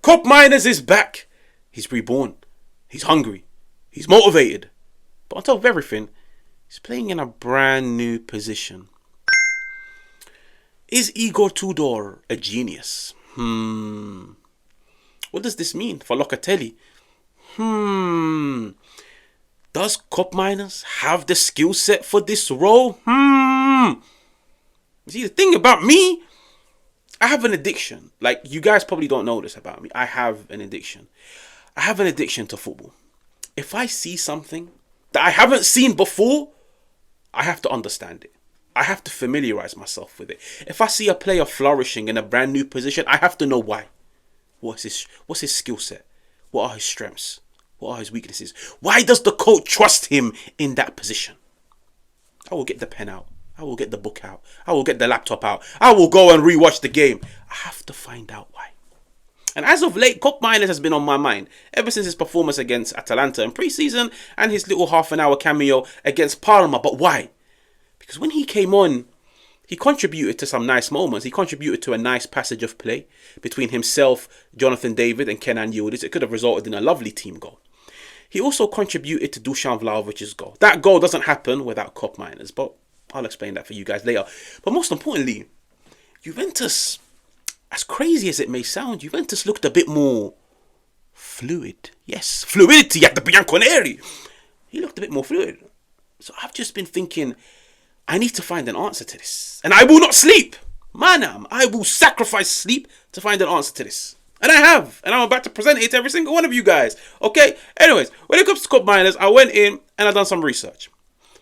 Koopmeiners is back. He's reborn. He's hungry. He's motivated. But on top of everything, he's playing in a brand new position. Is Igor Tudor a genius? What does this mean for Locatelli? Does Koopmeiners have the skill set for this role? See, the thing about me, I have an addiction. Like, you guys probably don't know this about me. I have an addiction. I have an addiction to football. If I see something that I haven't seen before, I have to understand it. I have to familiarize myself with it. If I see a player flourishing in a brand new position, I have to know why. What's his skill set? What are his strengths? What are his weaknesses? Why does the coach trust him in that position? I will get the pen out. I will get the book out. I will get the laptop out. I will go and rewatch the game. I have to find out why. And as of late, Koopmeiners has been on my mind ever since his performance against Atalanta in pre-season and his little half-an-hour cameo against Parma. But why? Because when he came on, he contributed to some nice moments. He contributed to a nice passage of play between himself, Jonathan David and Kenan Yildiz. It could have resulted in a lovely team goal. He also contributed to Dusan Vlahovic's goal. That goal doesn't happen without Koopmeiners, but I'll explain that for you guys later. But most importantly, Juventus, as crazy as it may sound, Juventus looked a bit more fluid. Yes, fluidity at the Bianconeri. He looked a bit more fluid. So I've just been thinking, I need to find an answer to this. And I will not sleep. Manam, I will sacrifice sleep to find an answer to this. And I have. And I'm about to present it to every single one of you guys. Okay? Anyways, when it comes to Koopmeiners, I went in and I done some research.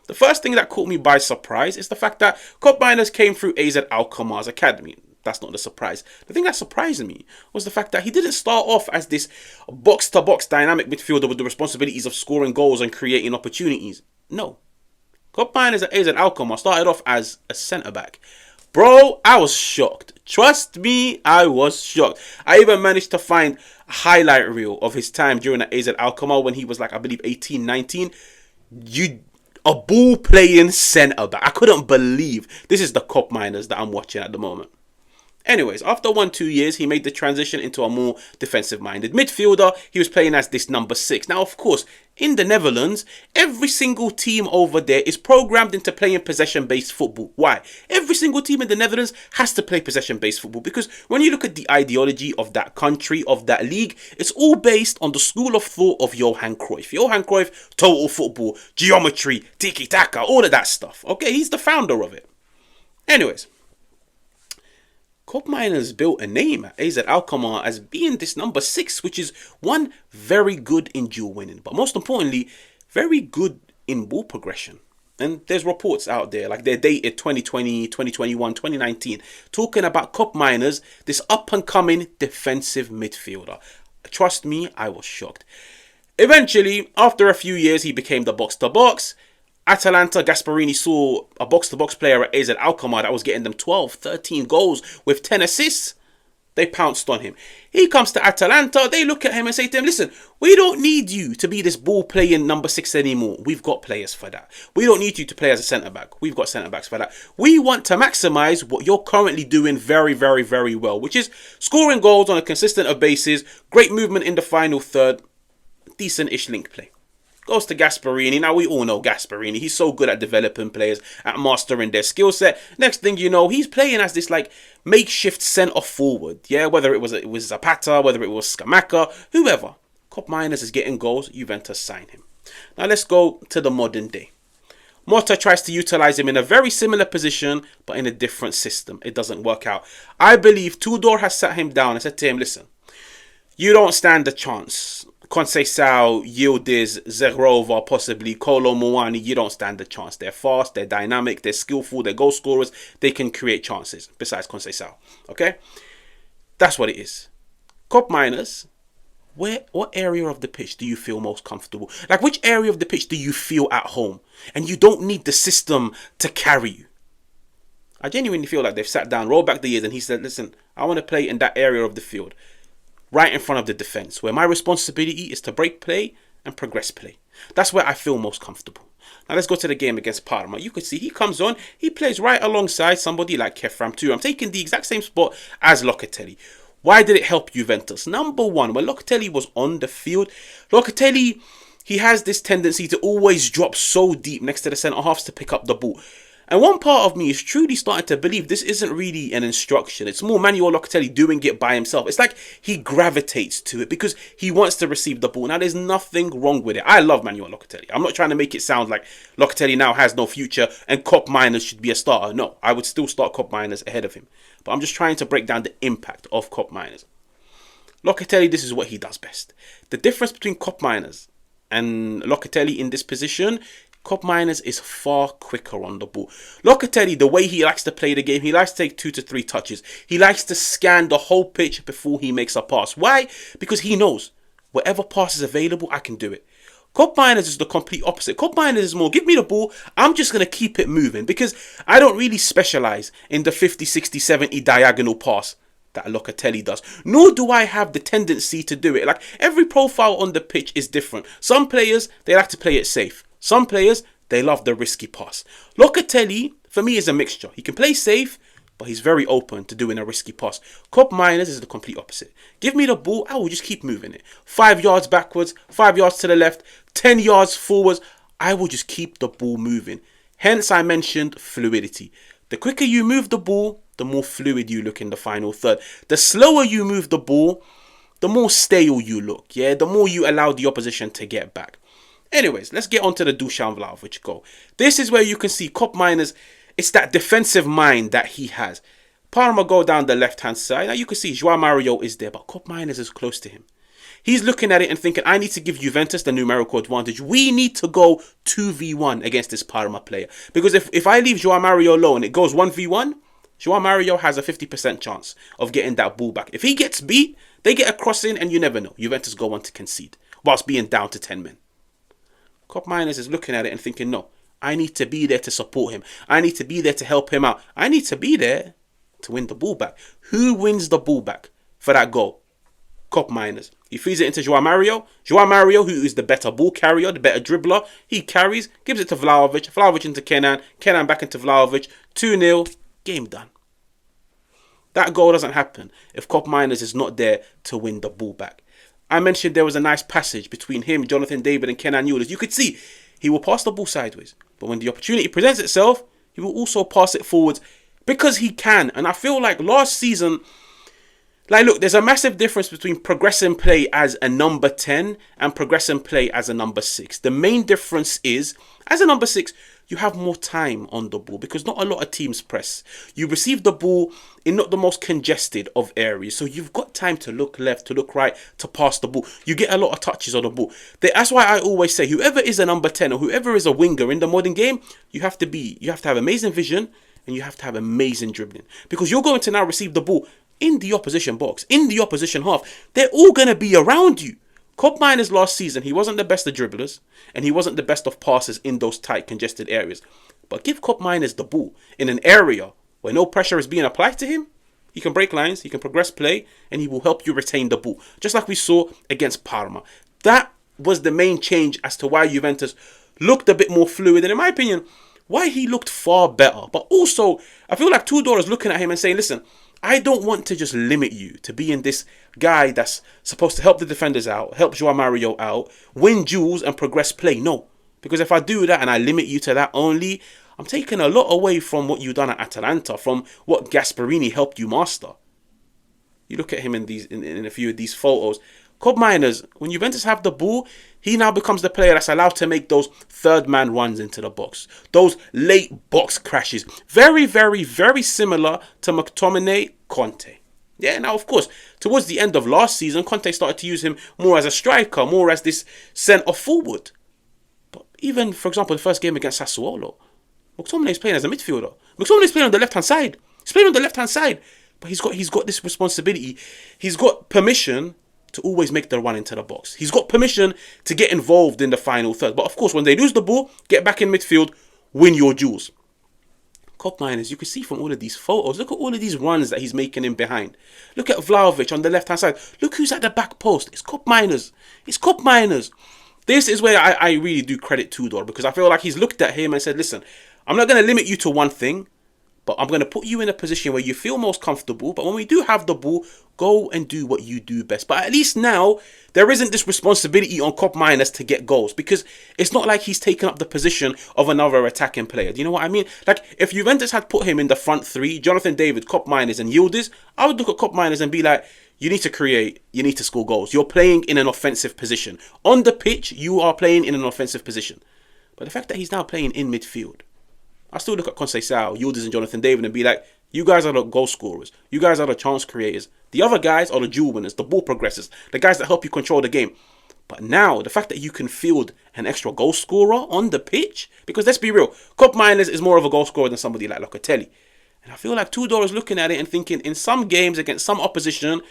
The first thing that caught me by surprise is the fact that Koopmeiners came through AZ Alkmaar's academy. That's not the surprise. The thing that surprised me was the fact that he didn't start off as this box-to-box dynamic midfielder with the responsibilities of scoring goals and creating opportunities. No. Koopmeiners at AZ Alkmaar started off as a centre-back. Bro, I was shocked. Trust me, I was shocked. I even managed to find a highlight reel of his time during the AZ Alkmaar when he was like, I believe, 18, 19. A ball-playing centre-back. I couldn't believe this is the Koopmeiners that I'm watching at the moment. Anyways, after 1-2 years, he made the transition into a more defensive-minded midfielder. He was playing as this number 6. Now, of course, in the Netherlands, every single team over there is programmed into playing possession-based football. Why? Every single team in the Netherlands has to play possession-based football because when you look at the ideology of that country, of that league, it's all based on the school of thought of Johan Cruyff. Johan Cruyff, total football, geometry, tiki-taka, all of that stuff. Okay, he's the founder of it. Anyways, Koopmeiners built a name at AZ Alkmaar as being this number 6, which is one, very good in duel winning, but most importantly, very good in ball progression. And there's reports out there, like they're dated 2020, 2021, 2019, talking about Koopmeiners, this up-and-coming defensive midfielder. Trust me, I was shocked. Eventually, after a few years, he became the box-to-box. Atalanta, Gasperini saw a box-to-box player at AZ Alkmaar that was getting them 12, 13 goals with 10 assists. They pounced on him. He comes to Atalanta. They look at him and say to him, listen, we don't need you to be this ball-playing number 6 anymore. We've got players for that. We don't need you to play as a centre-back. We've got centre-backs for that. We want to maximise what you're currently doing very, very, very well, which is scoring goals on a consistent basis, great movement in the final third, decent-ish link play. Goes to Gasperini. Now, we all know Gasperini. He's so good at developing players, at mastering their skill set. Next thing you know, he's playing as this, like, makeshift centre-forward. Yeah, whether it was Zapata, whether it was Scamacca, whoever. Koopmeiners is getting goals. Juventus sign him. Now, let's go to the modern day. Motta tries to utilise him in a very similar position, but in a different system. It doesn't work out. I believe Tudor has sat him down and said to him, listen, you don't stand a chance. Conceição, Yildiz, Zerova, possibly Kolo Muani, you don't stand a chance. They're fast, they're dynamic, they're skillful, they're goal scorers. They can create chances, besides Conceição. Okay? That's what it is. Koopmeiners, what area of the pitch do you feel most comfortable? Like, which area of the pitch do you feel at home? And you don't need the system to carry you. I genuinely feel like they've sat down, rolled back the years, and he said, listen, I want to play in that area of the field, right in front of the defence, where my responsibility is to break play and progress play. That's where I feel most comfortable. Now let's go to the game against Parma. You could see he comes on, he plays right alongside somebody like Kefram too. I'm taking the exact same spot as Locatelli. Why did it help Juventus? Number one, when Locatelli was on the field, Locatelli, he has this tendency to always drop so deep next to the centre-halves to pick up the ball. And one part of me is truly starting to believe this isn't really an instruction. It's more Manuel Locatelli doing it by himself. It's like he gravitates to it because he wants to receive the ball. Now, there's nothing wrong with it. I love Manuel Locatelli. I'm not trying to make it sound like Locatelli now has no future and Koopmeiners should be a starter. No, I would still start Koopmeiners ahead of him. But I'm just trying to break down the impact of Koopmeiners. Locatelli, this is what he does best. The difference between Koopmeiners and Locatelli in this position, Koopmeiners is far quicker on the ball. Locatelli, the way he likes to play the game, he likes to take 2 to 3 touches. He likes to scan the whole pitch before he makes a pass. Why? Because he knows whatever pass is available, I can do it. Koopmeiners is the complete opposite. Koopmeiners is more, give me the ball, I'm just going to keep it moving because I don't really specialize in the 50, 60, 70 diagonal pass that Locatelli does. Nor do I have the tendency to do it. Like, every profile on the pitch is different. Some players, they like to play it safe. Some players, they love the risky pass. Locatelli, for me, is a mixture. He can play safe, but he's very open to doing a risky pass. Koopmeiners is the complete opposite. Give me the ball, I will just keep moving it. 5 yards backwards, 5 yards to the left, 10 yards forwards. I will just keep the ball moving. Hence, I mentioned fluidity. The quicker you move the ball, the more fluid you look in the final third. The slower you move the ball, the more stale you look. Yeah, the more you allow the opposition to get back. Anyways, let's get on to the Dusan Vlahovic goal. This is where you can see Koopmeiners, it's that defensive mind that he has. Parma go down the left-hand side. Now you can see João Mario is there, but Koopmeiners is close to him. He's looking at it and thinking, I need to give Juventus the numerical advantage. We need to go 2v1 against this Parma player. Because if I leave João Mario alone and it goes 1v1, João Mario has a 50% chance of getting that ball back. If he gets beat, they get a cross in and you never know. Juventus go on to concede whilst being down to 10 men. Koopmeiners is looking at it and thinking, no, I need to be there to support him. I need to be there to help him out. I need to be there to win the ball back. Who wins the ball back for that goal? Koopmeiners. He feeds it into João Mario. João Mario, who is the better ball carrier, the better dribbler, he carries, gives it to Vlahovic. Vlahovic into Kenan. Kenan back into Vlahovic. 2-0. Game done. That goal doesn't happen if Koopmeiners is not there to win the ball back. I mentioned there was a nice passage between him, Jonathan David and Kenan Yildiz. You could see he will pass the ball sideways. But when the opportunity presents itself, he will also pass it forwards because he can. And I feel like last season, like, look, there's a massive difference between progressing play as a number 10 and progressing play as a number 6. The main difference is, as a number 6, you have more time on the ball because not a lot of teams press. You receive the ball in not the most congested of areas. So you've got time to look left, to look right, to pass the ball. You get a lot of touches on the ball. That's why I always say, whoever is a number 10 or whoever is a winger in the modern game, you have to have amazing vision and you have to have amazing dribbling. Because you're going to now receive the ball in the opposition box, in the opposition half. They're all going to be around you. Koopmeiners last season, he wasn't the best of dribblers and he wasn't the best of passers in those tight, congested areas. But give Koopmeiners the ball in an area where no pressure is being applied to him. He can break lines, he can progress play, and he will help you retain the ball. Just like we saw against Parma. That was the main change as to why Juventus looked a bit more fluid. And in my opinion, why he looked far better. But also, I feel like Tudor is looking at him and saying, listen, I don't want to just limit you to being this guy that's supposed to help the defenders out, help João Mario out, win duels and progress play. No, because if I do that and I limit you to that only, I'm taking a lot away from what you've done at Atalanta, from what Gasperini helped you master. You look at him in a few of these photos. Koopmeiners, when Juventus have the ball, he now becomes the player that's allowed to make those third man runs into the box. Those late box crashes. Very, very, very similar to McTominay, Conte. Yeah, now of course, towards the end of last season, Conte started to use him more as a striker, more as this centre forward. But even, for example, the first game against Sassuolo, McTominay is playing as a midfielder. McTominay is playing on the left-hand side. He's playing on the left-hand side. But he's got this responsibility. He's got permission to always make the run into the box. He's got permission to get involved in the final third. But of course, when they lose the ball, get back in midfield, win your duels. Koopmeiners, you can see from all of these photos, look at all of these runs that he's making in behind. Look at Vlahovic on the left-hand side. Look who's at the back post. It's Koopmeiners. It's Koopmeiners. This is where I really do credit Tudor, because I feel like he's looked at him and said, listen, I'm not going to limit you to one thing, But I'm going to put you in a position where you feel most comfortable. But when we do have the ball, go and do what you do best. But at least now, there isn't this responsibility on Koopmeiners to get goals. Because it's not like he's taken up the position of another attacking player. Do you know what I mean? Like, if Juventus had put him in the front three, Jonathan David, Koopmeiners and Yildiz, I would look at Koopmeiners and be like, you need to create, you need to score goals. You're playing in an offensive position. On the pitch, you are playing in an offensive position. But the fact that he's now playing in midfield, I still look at Conceição, Yildiz and Jonathan David and be like, you guys are the goal scorers. You guys are the chance creators. The other guys are the duel winners, the ball progressors, the guys that help you control the game. But now, the fact that you can field an extra goal scorer on the pitch, because let's be real, Koopmeiners is more of a goal scorer than somebody like Locatelli. And I feel like Tudor is looking at it and thinking, in some games against some opposition,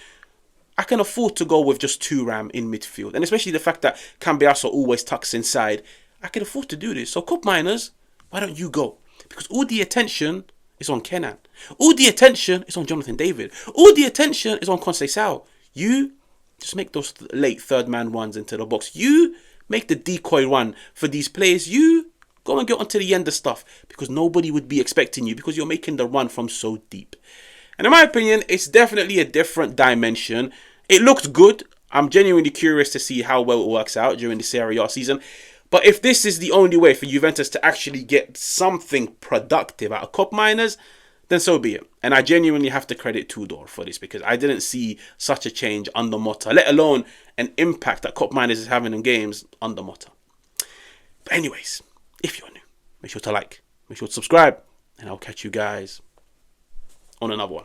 I can afford to go with just Thuram in midfield. And especially the fact that Cambiasso always tucks inside, I can afford to do this. So Koopmeiners, why don't you go? Because all the attention is on Kenan. All the attention is on Jonathan David. All the attention is on Conceição. You just make those late third man runs into the box. You make the decoy run for these players. You go and get onto the end of stuff because nobody would be expecting you because you're making the run from so deep. And in my opinion, it's definitely a different dimension. It looked good. I'm genuinely curious to see how well it works out during the Serie A season. But if this is the only way for Juventus to actually get something productive out of Koopmeiners, then so be it. And I genuinely have to credit Tudor for this because I didn't see such a change under Motta, let alone an impact that Koopmeiners is having in games under Motta. But anyways, if you're new, make sure to like, make sure to subscribe, and I'll catch you guys on another one.